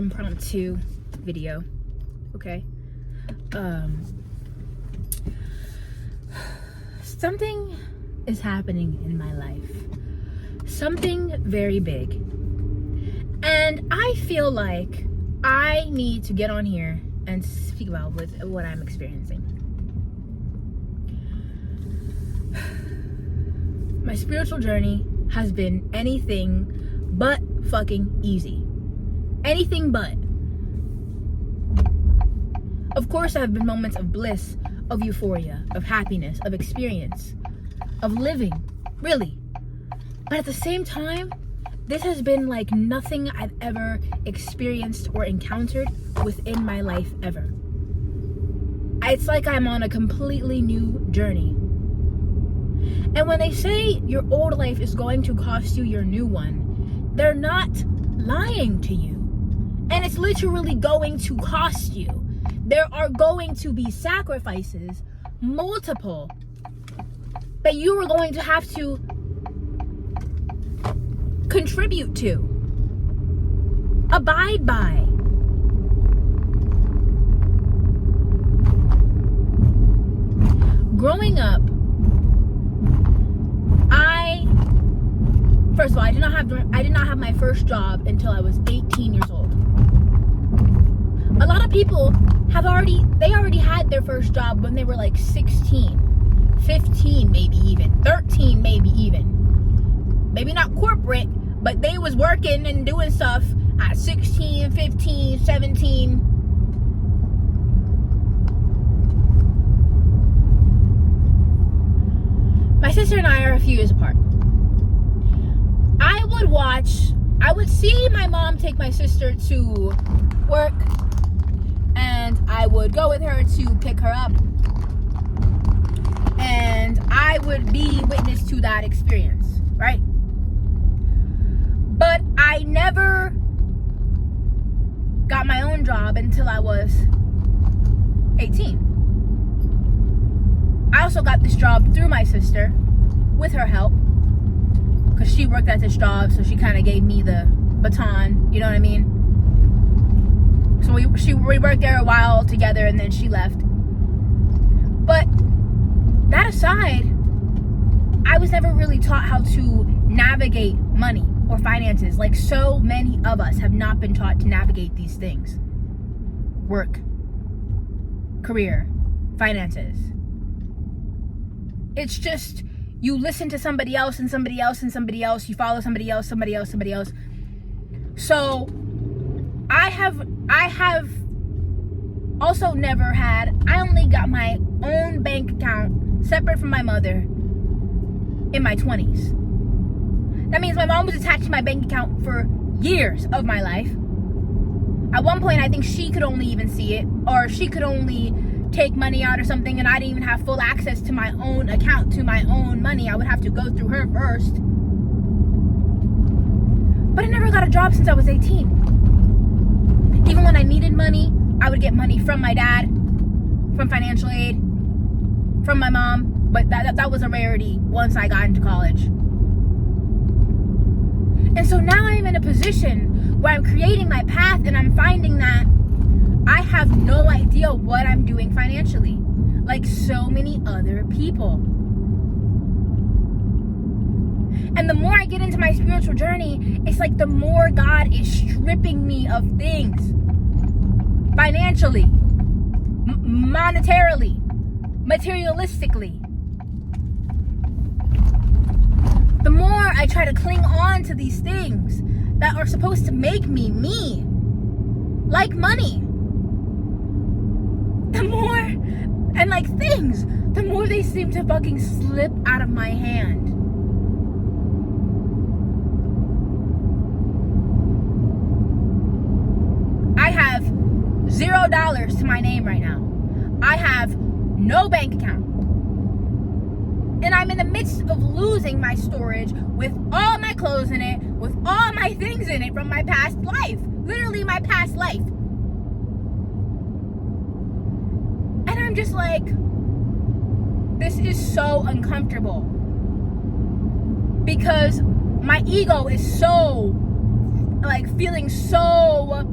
impromptu video, okay? Something is happening in my life. Something very big. And I feel like I need to get on here and speak about what I'm experiencing. My spiritual journey has been anything but fucking easy. Anything but. Of course, there have been moments of bliss, of euphoria, of happiness, of experience, of living, really. But at the same time, this has been like nothing I've ever experienced or encountered within my life ever. It's like I'm on a completely new journey. And when they say your old life is going to cost you your new one, they're not lying to you. And it's literally going to cost you. There are going to be sacrifices, multiple, that you are going to have to contribute to, abide by. Growing up, first of all, I did not have my first job until I was 18 years old. A lot of people already had their first job when they were like 16, 15 maybe even, 13 maybe even. Maybe not corporate, but they was working and doing stuff at 16, 15, 17. My sister and I are a few years apart. I would see my mom take my sister to work, and I would go with her to pick her up, and I would be witness to that experience, right? But I never got my own job until I was 18. I also got this job through my sister with her help, because she worked at this job, so she kind of gave me the baton, you know what I mean? So we worked there a while together, and then she left. But that aside, I was never really taught how to navigate money or finances. Like so many of us have not been taught to navigate these things. Work, career, finances. It's just, you listen to somebody else and somebody else and somebody else. You follow somebody else, somebody else, somebody else. So I have also never had, I only got my own bank account separate from my mother in my 20s. That means my mom was attached to my bank account for years of my life. At one point, I think she could only even see it, or she could only take money out or something, and I didn't even have full access to my own account, to my own money. I would have to go through her first. But I never got a job since I was 18. Even when I needed money, I would get money from my dad, from financial aid, from my mom, but that was a rarity once I got into college. And so now I'm in a position where I'm creating my path, and I'm finding that I have no idea what I'm doing financially, like so many other people. And the more I get into my spiritual journey, it's like the more God is stripping me of things. Financially, monetarily, materialistically. The more I try to cling on to these things that are supposed to make me me, like money, the more, and like things, the more they seem to fucking slip out of my hand. I have $0 to my name right now. I have no bank account. And I'm in the midst of losing my storage with all my clothes in it, with all my things in it from my past life. Literally my past life. And I'm just like, this is so uncomfortable. Because my ego is so, like, feeling so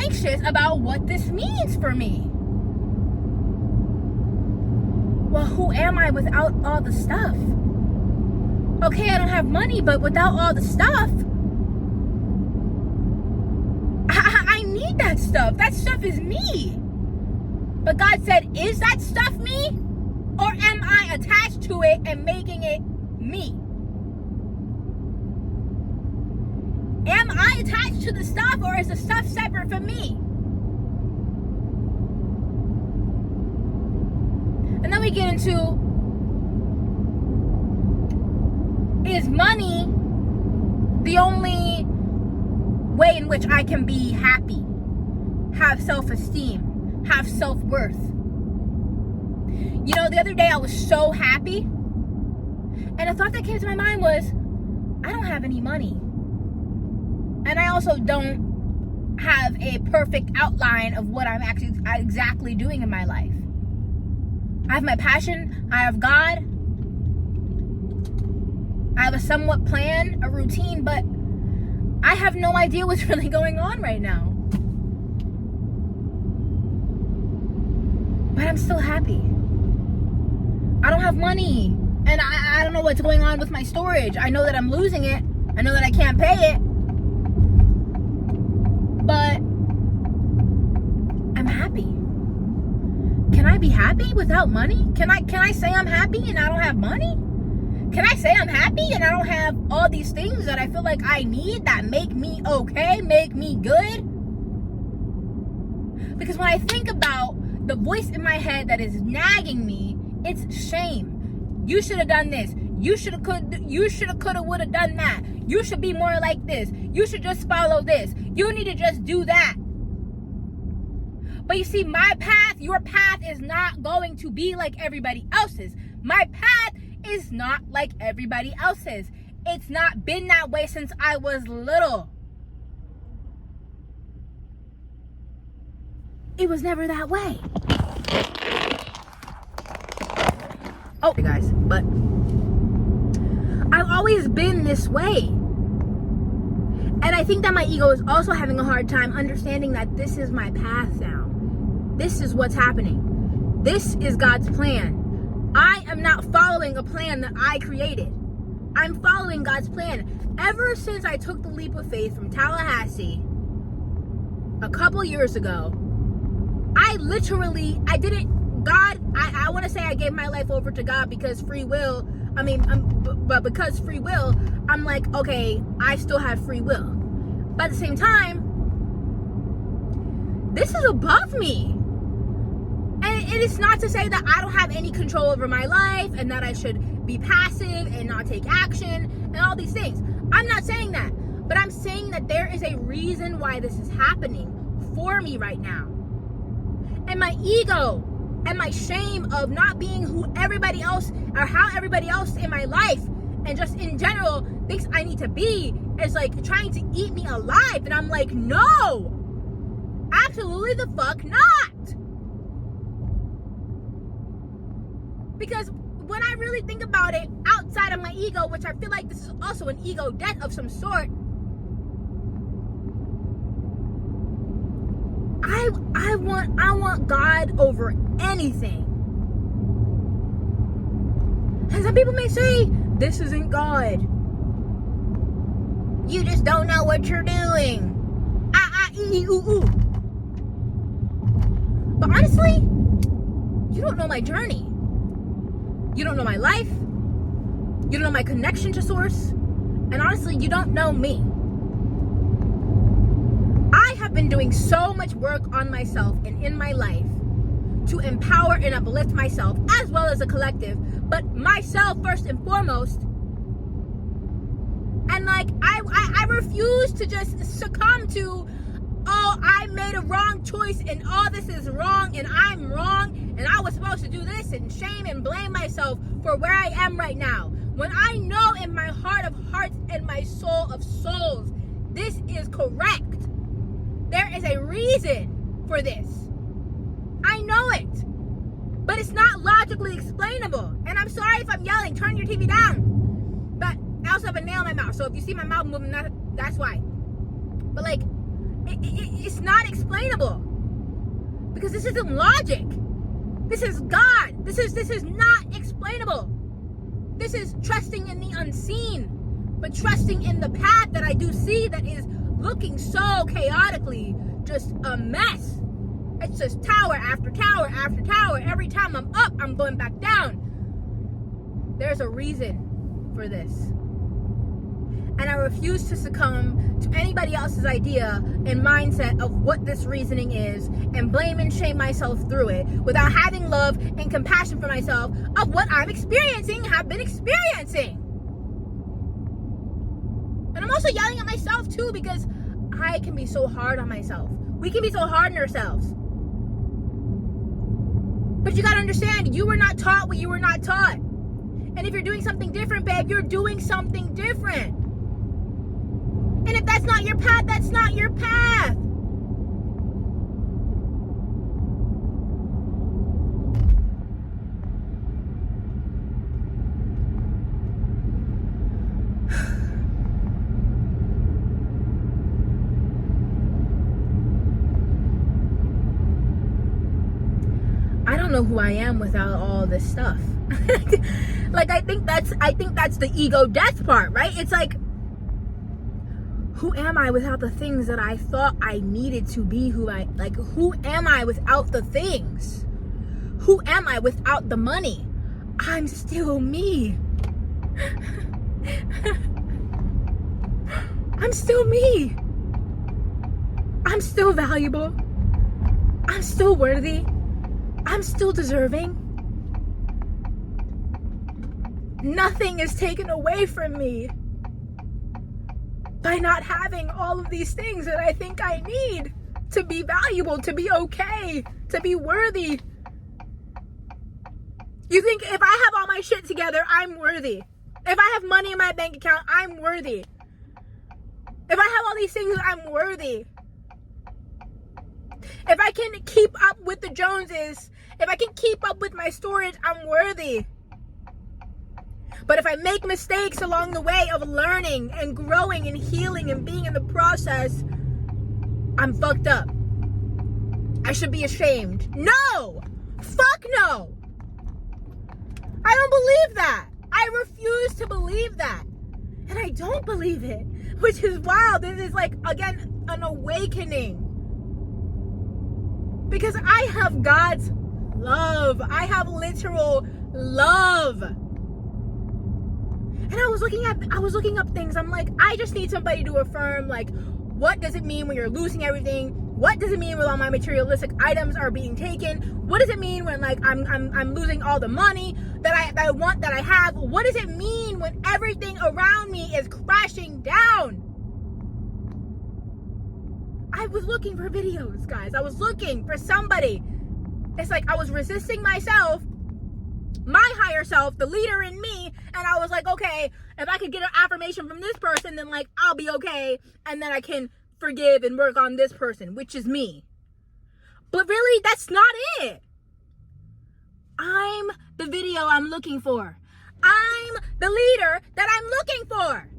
anxious about what this means for me. Well, who am I without all the stuff? Okay, I don't have money, but without all the stuff, I need that stuff. That stuff is me. But God said, is that stuff me? Or am I attached to it and making it me? Am I attached to the stuff, or is the stuff separate from me? And then we get into, is money the only way in which I can be happy, have self-esteem, have self-worth? You know, the other day I was so happy, and a thought that came to my mind was, I don't have any money. And I also don't have a perfect outline of what I'm actually exactly doing in my life. I have my passion, I have God, I have a somewhat plan, a routine, but I have no idea what's really going on right now. But I'm still happy. I don't have money, and I don't know what's going on with my storage. I know that I'm losing it. I know that I can't pay it. But I'm happy. Can I be happy without money? Can I say I'm happy and I don't have money? Can I say I'm happy and I don't have all these things that I feel like I need that make me okay, make me good? Because when I think about the voice in my head that is nagging me, it's shame. You should have done this. You should have, could have, would have done that. You should be more like this. You should just follow this. You need to just do that. But you see, my path, your path is not going to be like everybody else's. My path is not like everybody else's. It's not been that way since I was little. It was never that way. Oh, guys, but I've always been this way. And I think that my ego is also having a hard time understanding that this is my path now. This is what's happening. This is God's plan. I am not following a plan that I created. I'm following God's plan. Ever since I took the leap of faith from Tallahassee a couple years ago, I want to say I gave my life over to God because free will, but because free will, I'm like, okay, I still have free will. But at the same time, this is above me. And it is not to say that I don't have any control over my life and that I should be passive and not take action and all these things. I'm not saying that. But I'm saying that there is a reason why this is happening for me right now. And my ego and my shame of not being who everybody else or how everybody else in my life and just in general thinks I need to be is like trying to eat me alive. And I'm like, no, absolutely the fuck not. Because when I really think about it, outside of my ego, which I feel like this is also an ego death of some sort, I want God over anything. And some people may say, this isn't God. You just don't know what you're doing. But honestly, you don't know my journey. You don't know my life. You don't know my connection to source. And honestly, you don't know me. I have been doing so much work on myself and in my life to empower and uplift myself as well as a collective, but myself first and foremost. And like, I refuse to just succumb to, oh, I made a wrong choice and all this is wrong and I'm wrong and I was supposed to do this, and shame and blame myself for where I am right now. When I know in my heart of hearts and my soul of souls, this is correct. There is a reason for this. I know it. But it's not logically explainable. And I'm sorry if I'm yelling. Turn your TV down. But I also have a nail in my mouth. So if you see my mouth moving, that's why. But like, it's not explainable. Because this isn't logic. This is God. This is not explainable. This is trusting in the unseen, but trusting in the path that I do see that is looking so chaotically just a mess. It's just tower after tower after tower. Every time I'm up, I'm going back down. There's a reason for this. And I refuse to succumb to anybody else's idea and mindset of what this reasoning is and blame and shame myself through it without having love and compassion for myself of what I'm experiencing, have been experiencing. And I'm also yelling at myself too, because I can be so hard on myself. We can be so hard on ourselves. But you gotta understand, you were not taught what you were not taught. And if you're doing something different, babe, you're doing something different. And if that's not your path, that's not your path. I don't know who I am without all this stuff. Like, I think that's the ego death part, right? It's like, who am I without the things that I thought I needed to be? Who am I without the things? Who am I without the money? I'm still me. I'm still me. I'm still valuable. I'm still worthy. I'm still deserving. Nothing is taken away from me by not having all of these things that I think I need to be valuable, to be okay, to be worthy. You think if I have all my shit together, I'm worthy. If I have money in my bank account, I'm worthy. If I have all these things, I'm worthy. If I can keep up with the Joneses, if I can keep up with my storage, I'm worthy. But if I make mistakes along the way of learning and growing and healing and being in the process, I'm fucked up. I should be ashamed. No! Fuck no! I don't believe that. I refuse to believe that. And I don't believe it, which is wild. This is like, again, an awakening. Because I have God's love. I have literal love. And I was looking up things. I'm like, I just need somebody to affirm, like, what does it mean when you're losing everything? What does it mean when all my materialistic items are being taken? What does it mean when, like, I'm losing all the money that I want, that I have? What does it mean when everything around me is crashing down? I was looking for videos, guys. I was looking for somebody. It's like I was resisting myself, my higher self, the leader in me, and I was like, okay, if I could get an affirmation from this person, then, like, I'll be okay, and then I can forgive and work on this person, which is me. But really, that's not it. I'm the video I'm looking for. I'm the leader that I'm looking for.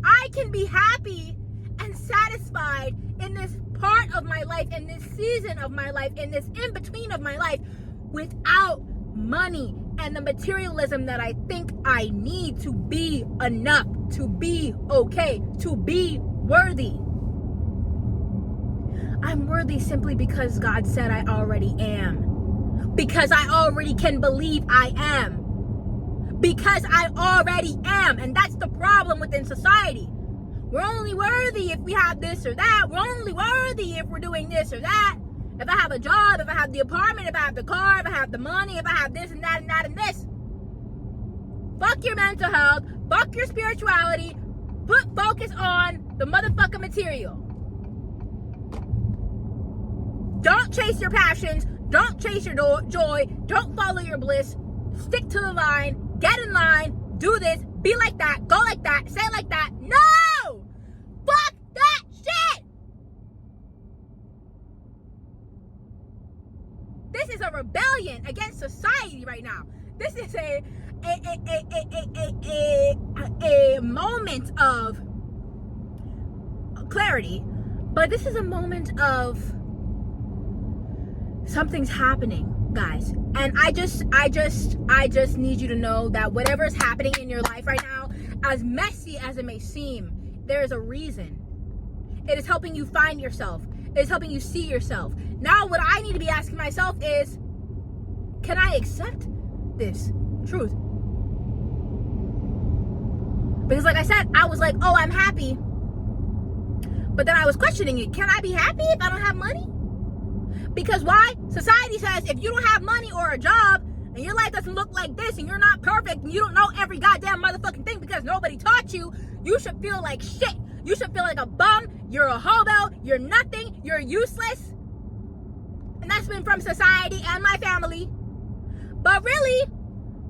I can be happy and satisfied in this part of my life, in this season of my life, in this in-between of my life, without money and the materialism that I think I need to be enough, to be okay, to be worthy. I'm worthy simply because God said I already am. Because I already can believe I am. Because I already am. And that's the problem within society. We're only worthy if we have this or that. We're only worthy if we're doing this or that. If I have a job, if I have the apartment, if I have the car, if I have the money, if I have this and that and that and this. Fuck your mental health. Fuck your spirituality. Put focus on the motherfucking material. Don't chase your passions. Don't chase your joy. Don't follow your bliss. Stick to the line. Get in line. Do this. Be like that. Go like that. Say it like that. No! Fuck that shit! This is a rebellion against society right now. This is a moment of clarity, but this is a moment of something's happening, guys. And I just need you to know that whatever is happening in your life right now, as messy as it may seem, there is a reason. It is helping you find yourself. It is helping you see yourself. Now what I need to be asking myself is, can I accept this truth? Because like I said, I was like, oh, I'm happy. But then I was questioning it. Can I be happy if I don't have money? Because why? Society says if you don't have money or a job and your life doesn't look like this and you're not perfect and you don't know every goddamn motherfucking thing because nobody taught you, you should feel like shit. You should feel like a bum. You're a hobo. You're nothing. You're useless. And that's been from society and my family. But really,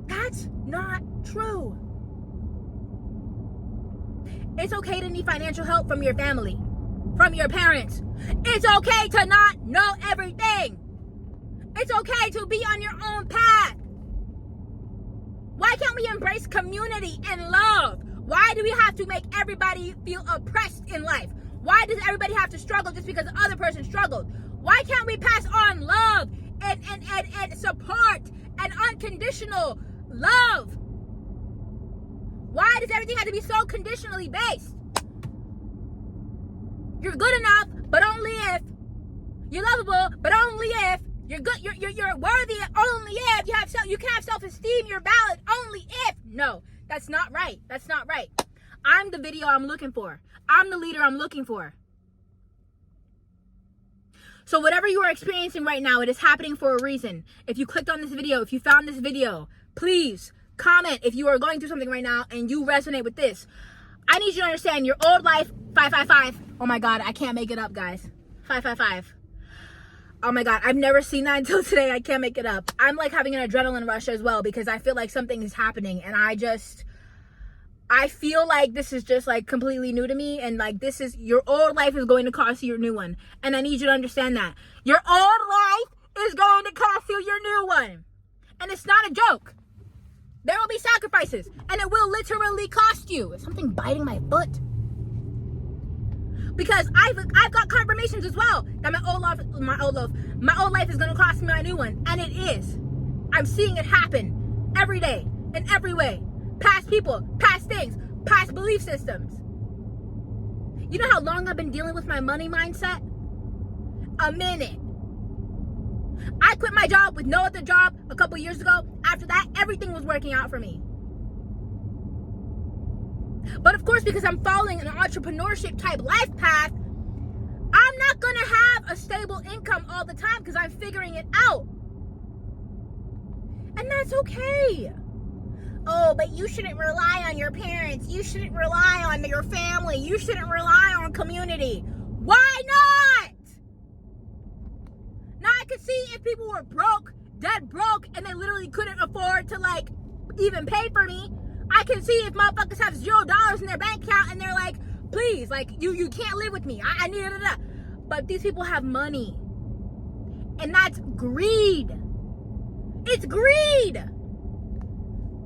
that's not true. It's okay to need financial help from your family, from your parents. It's okay to not know everything. It's okay to be on your own path. Why can't we embrace community and love? Why do we have to make everybody feel oppressed in life? Why does everybody have to struggle just because the other person struggled? Why can't we pass on love and support and unconditional love? Why does everything have to be so conditionally based? You're good enough, but only if. You're lovable, but only if. You're good. You're worthy only if you can have self-esteem. You're valid only if. No, that's not right. That's not right. I'm the video I'm looking for. I'm the leader I'm looking for. So whatever you are experiencing right now, it is happening for a reason. If you clicked on this video, if you found this video, please comment if you are going through something right now and you resonate with this. I need you to understand your old life, 555. Oh my God, I can't make it up, guys. 555. Oh my God, I've never seen that until today. I can't make it up. I'm like having an adrenaline rush as well because I feel like something is happening and I feel like this is just like completely new to me, and like this is, your old life is going to cost you your new one. And I need you to understand that. Your old life is going to cost you your new one. And it's not a joke. There will be sacrifices, and it will literally cost you. Is something biting my foot? Because I've got confirmations as well that my old life is gonna cost me my new one, and it is. I'm seeing it happen every day in every way. Past people, past things, past belief systems. You know how long I've been dealing with my money mindset? A minute. I quit my job with no other job a couple years ago. After that, everything was working out for me. But of course, because I'm following an entrepreneurship type life path, I'm not gonna have a stable income all the time because I'm figuring it out. And that's okay. Oh, but you shouldn't rely on your parents. You shouldn't rely on your family. You shouldn't rely on community. Why not? Now I could see if people were broke, dead broke, and they literally couldn't afford to like even pay for me. I can see if motherfuckers have $0 in their bank account and they're like, please, like you can't live with me. I need it. But these people have money. And that's greed. It's greed.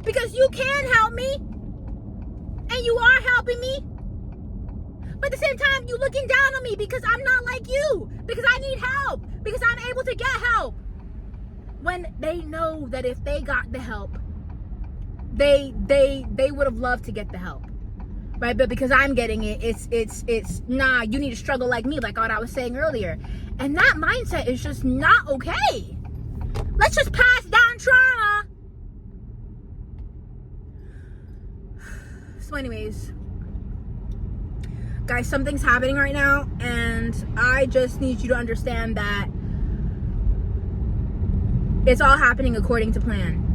Because you can help me. And you are helping me. But at the same time, you looking down on me because I'm not like you. Because I need help. Because I'm able to get help. When they know that if they got the help, they would have loved to get the help. Right? But because I'm getting it, it's nah, you need to struggle like me, like what I was saying earlier. And that mindset is just not okay. Let's just pass down trauma. So anyways, guys, something's happening right now, and I just need you to understand that it's all happening according to plan.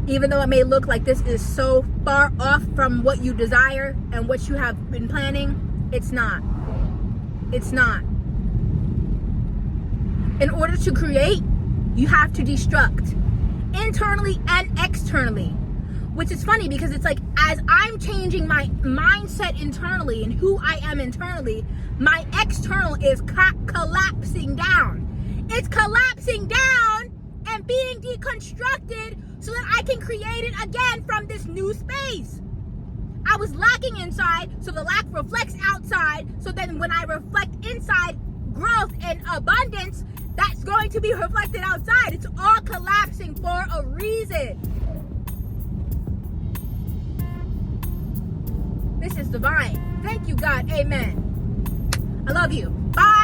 Even though it may look like this is so far off from what you desire and what you have been planning, it's not. It's not. In order to create, you have to destruct, internally and externally. Which is funny because it's like, as I'm changing my mindset internally and who I am internally, my external is collapsing down. It's collapsing down and being deconstructed so that I can create it again from this new space. I was lacking inside, so the lack reflects outside, then when I reflect inside growth and abundance, that's going to be reflected outside. It's all collapsing for a reason. This is divine. Thank you, God. Amen. I love you. Bye.